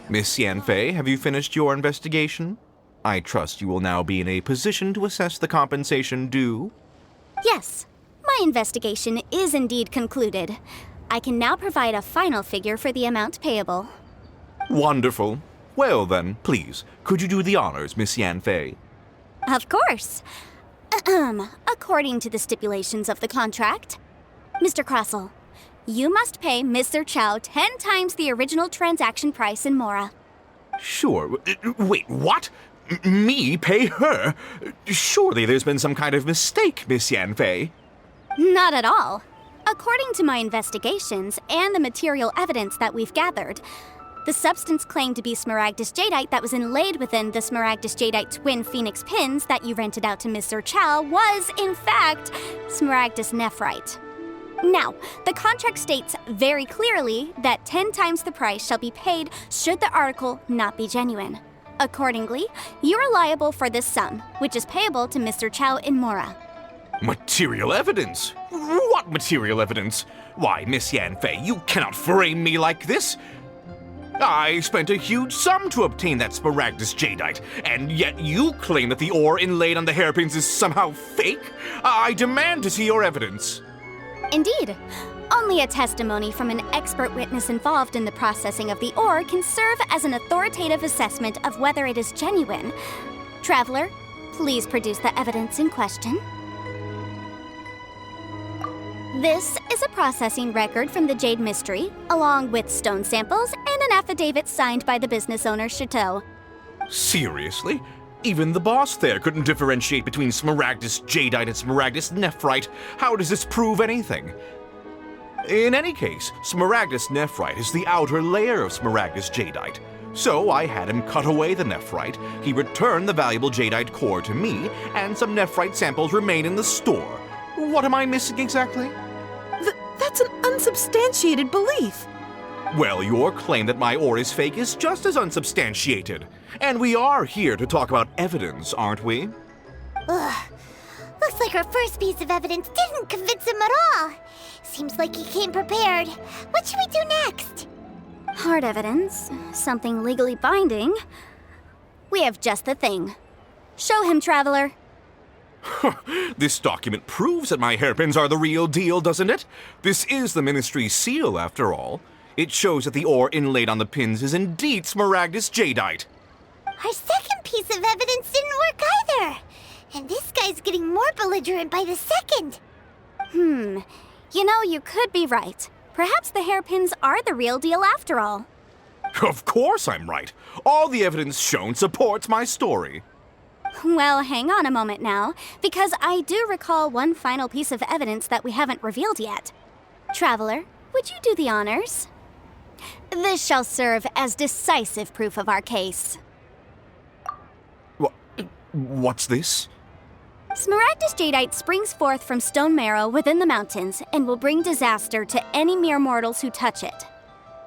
Miss Yanfei, have you finished your investigation? I trust you will now be in a position to assess the compensation due. Yes, my investigation is indeed concluded. I can now provide a final figure for the amount payable. Wonderful. Well then, please, could you do the honors, Miss Yanfei? Of course. According to the stipulations of the contract, Mr. Crossell, you must pay Mr. Chow 10 times the original transaction price in Mora. Sure. Wait, what? Me pay her? Surely there's been some kind of mistake, Miss Yanfei. Not at all. According to my investigations and the material evidence that we've gathered, the substance claimed to be Smaragdus Jadeite that was inlaid within the Smaragdus Jadeite twin phoenix pins that you rented out to Mr. Chow was, in fact, Smaragdus Nephrite. Now, the contract states very clearly that 10 times the price shall be paid should the article not be genuine. Accordingly, you are liable for this sum, which is payable to Mr. Chow in Mora. Material evidence? What material evidence? Why, Miss Yanfei, you cannot frame me like this. I spent a huge sum to obtain that Smaragdus Jadeite, and yet you claim that the ore inlaid on the hairpins is somehow fake? I demand to see your evidence. Indeed. Only a testimony from an expert witness involved in the processing of the ore can serve as an authoritative assessment of whether it is genuine. Traveler, please produce the evidence in question. This is a processing record from the Jade Mystery, along with stone samples and an affidavit signed by the business owner, Chateau. Seriously? Even the boss there couldn't differentiate between Smaragdus Jadeite and Smaragdus Nephrite. How does this prove anything? In any case, Smaragdus Nephrite is the outer layer of Smaragdus Jadeite. So I had him cut away the Nephrite, he returned the valuable Jadeite core to me, and some Nephrite samples remain in the store. What am I missing exactly? That's an unsubstantiated belief. Well, your claim that my ore is fake is just as unsubstantiated. And we are here to talk about evidence, aren't we? Ugh. Looks like our first piece of evidence didn't convince him at all. Seems like he came prepared. What should we do next? Hard evidence, something legally binding. We have just the thing. Show him, Traveler. This document proves that my hairpins are the real deal, doesn't it? This is the Ministry's seal, after all. It shows that the ore inlaid on the pins is indeed Smaragdus Jadeite. Our second piece of evidence didn't work either. And this guy's getting more belligerent by the second. You know, you could be right. Perhaps the hairpins are the real deal after all. Of course I'm right. All the evidence shown supports my story. Well, hang on a moment now, because I do recall one final piece of evidence that we haven't revealed yet. Traveler, would you do the honors? This shall serve as decisive proof of our case. What's this? Smaragdus Jadeite springs forth from stone marrow within the mountains and will bring disaster to any mere mortals who touch it.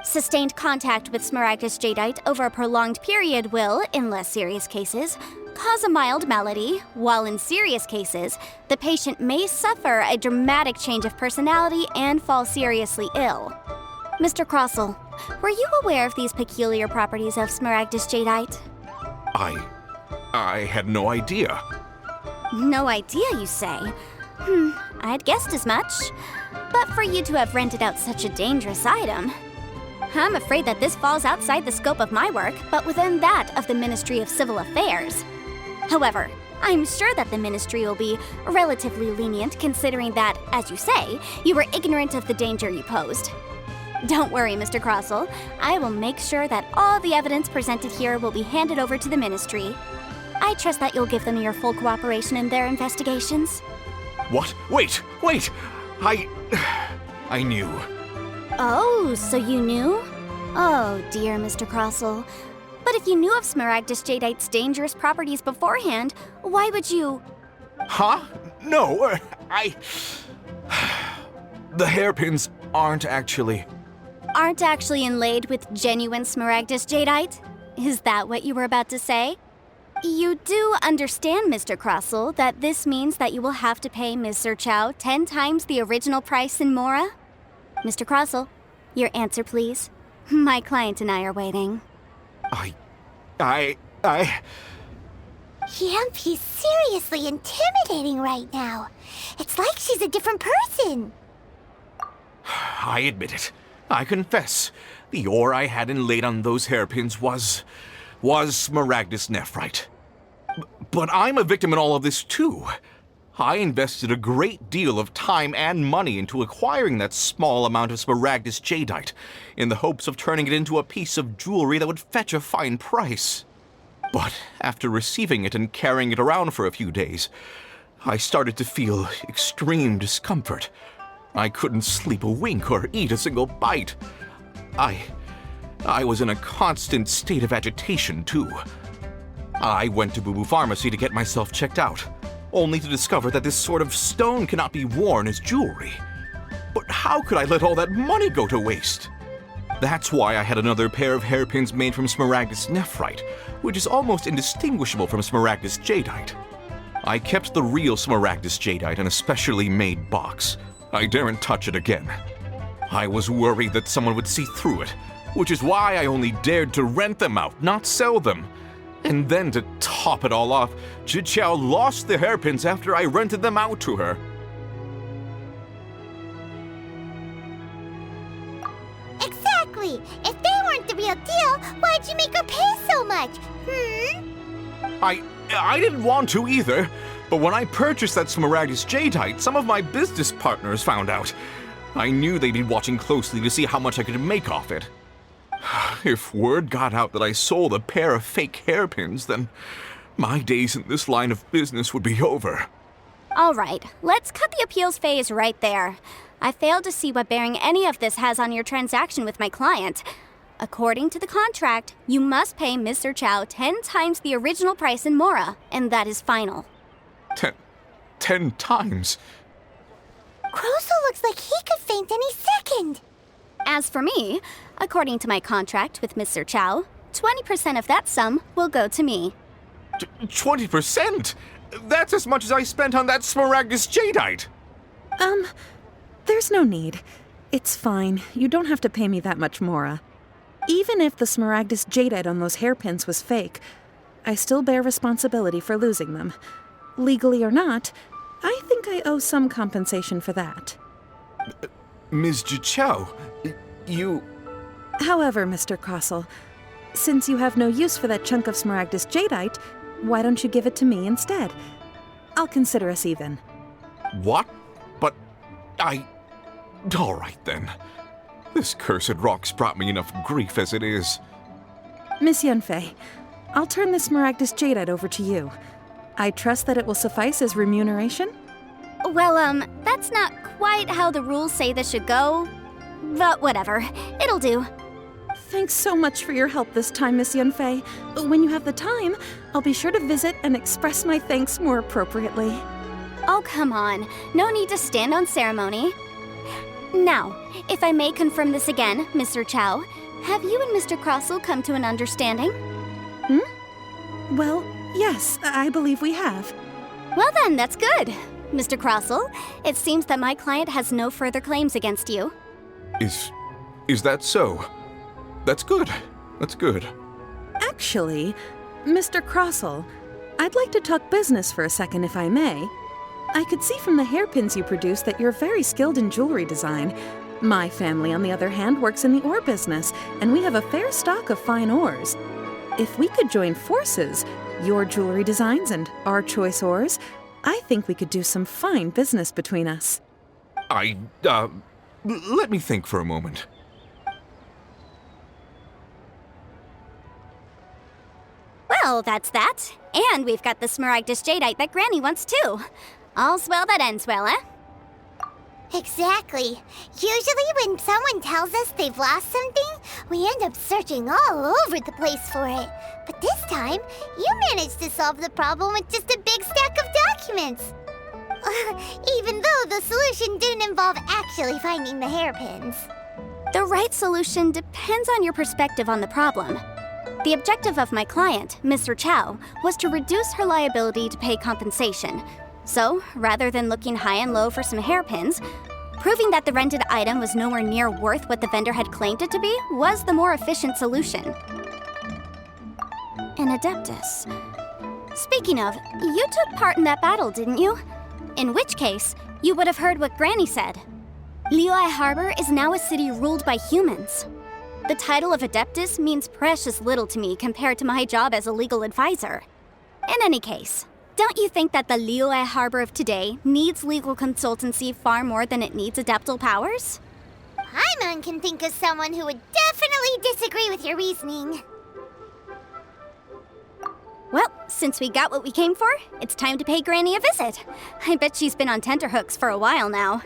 Sustained contact with Smaragdus Jadeite over a prolonged period will, in less serious cases, cause a mild malady, while in serious cases, the patient may suffer a dramatic change of personality and fall seriously ill. Mr. Crossell, were you aware of these peculiar properties of Smaragdus Jadeite? I had no idea. No idea, you say? I'd guessed as much. But for you to have rented out such a dangerous item, I'm afraid that this falls outside the scope of my work, but within that of the Ministry of Civil Affairs. However, I'm sure that the Ministry will be relatively lenient considering that, as you say, you were ignorant of the danger you posed. Don't worry, Mr. Crossell. I will make sure that all the evidence presented here will be handed over to the Ministry. I trust that you'll give them your full cooperation in their investigations. What? Wait! I knew. Oh, so you knew? Oh, dear Mr. Crossell. But if you knew of Smaragdus Jadeite's dangerous properties beforehand, why would you... Huh? No, The hairpins aren't actually inlaid with genuine Smaragdus Jadeite? Is that what you were about to say? You do understand, Mr. Crossell, that this means that you will have to pay Mr. Chow 10 times the original price in Mora? Mr. Crossell, Your answer, please. My client and I are waiting. Yanfei's seriously intimidating right now. It's like she's a different person. I admit it. I confess. The ore I had inlaid on those hairpins was Smaragdus nephrite. But I'm a victim in all of this too. I invested a great deal of time and money into acquiring that small amount of Smaragdus jadeite, in the hopes of turning it into a piece of jewelry that would fetch a fine price. But after receiving it and carrying it around for a few days, I started to feel extreme discomfort. I couldn't sleep a wink or eat a single bite. I was in a constant state of agitation, too. I went to Boo Boo Pharmacy to get myself checked out, only to discover that this sort of stone cannot be worn as jewelry. But how could I let all that money go to waste? That's why I had another pair of hairpins made from Smaragdus nephrite, which is almost indistinguishable from Smaragdus jadeite. I kept the real Smaragdus jadeite in a specially made box. I daren't touch it again. I was worried that someone would see through it, which is why I only dared to rent them out, not sell them. And then to top it all off, Jiqiao lost the hairpins after I rented them out to her. Exactly! If they weren't the real deal, why'd you make her pay so much? I didn't want to either, but when I purchased that Smaragdus jadeite, some of my business partners found out. I knew they'd be watching closely to see how much I could make off it. If word got out that I sold a pair of fake hairpins, then my days in this line of business would be over. All right, let's cut the appeals phase right there. I failed to see what bearing any of this has on your transaction with my client. According to the contract, you must pay Mr. Chow 10 times the original price in Mora, and that is final. 10 times? Kroso looks like he could faint any second. As for me, according to my contract with Mr. Chow, 20% of that sum will go to me. 20%? That's as much as I spent on that Smaragdus jadeite! There's no need. It's fine. You don't have to pay me that much, Mora. Even if the Smaragdus jadeite on those hairpins was fake, I still bear responsibility for losing them. Legally or not, I think I owe some compensation for that. Ms. Jiqiao, you... However, Mr. Crossell, since you have no use for that chunk of Smaragdus jadeite, why don't you give it to me instead? I'll consider us even. What? But all right then. This cursed rock's brought me enough grief as it is. Miss Yanfei, I'll turn this Smaragdus jadeite over to you. I trust that it will suffice as remuneration? Well, that's not quite how the rules say this should go. But whatever, it'll do. Thanks so much for your help this time, Miss Yanfei. When you have the time, I'll be sure to visit and express my thanks more appropriately. Oh, come on. No need to stand on ceremony. Now, if I may confirm this again, Mr. Chow, have you and Mr. Crossell come to an understanding? Well, yes, I believe we have. Well then, that's good. Mr. Crossell, it seems that my client has no further claims against you. Is that so? That's good. That's good. Actually, Mr. Crossell, I'd like to talk business for a second if I may. I could see from the hairpins you produce that you're very skilled in jewelry design. My family, on the other hand, works in the ore business, and we have a fair stock of fine ores. If we could join forces, your jewelry designs and our choice ores, I think we could do some fine business between us. Let me think for a moment. Well, that's that. And we've got the Smaragdus jadeite that Granny wants too. All's well that ends well, eh? Exactly. Usually when someone tells us they've lost something, we end up searching all over the place for it. But this time, you managed to solve the problem with just a big stack of documents. Even though the solution didn't involve actually finding the hairpins. The right solution depends on your perspective on the problem. The objective of my client, Mr. Chow, was to reduce her liability to pay compensation. So, rather than looking high and low for some hairpins, Proving that the rented item was nowhere near worth what the vendor had claimed it to be was the more efficient solution. An Adeptus. Speaking of, you took part in that battle, didn't you? In which case, you would have heard what Granny said. Liyue Harbor is now a city ruled by humans. The title of Adeptus means precious little to me compared to my job as a legal advisor. In any case, don't you think that the Liyue Harbor of today needs legal consultancy far more than it needs adeptal powers? Paimon can think of someone who would definitely disagree with your reasoning. Well, since we got what we came for, it's time to pay Granny a visit. I bet she's been on tenterhooks for a while now.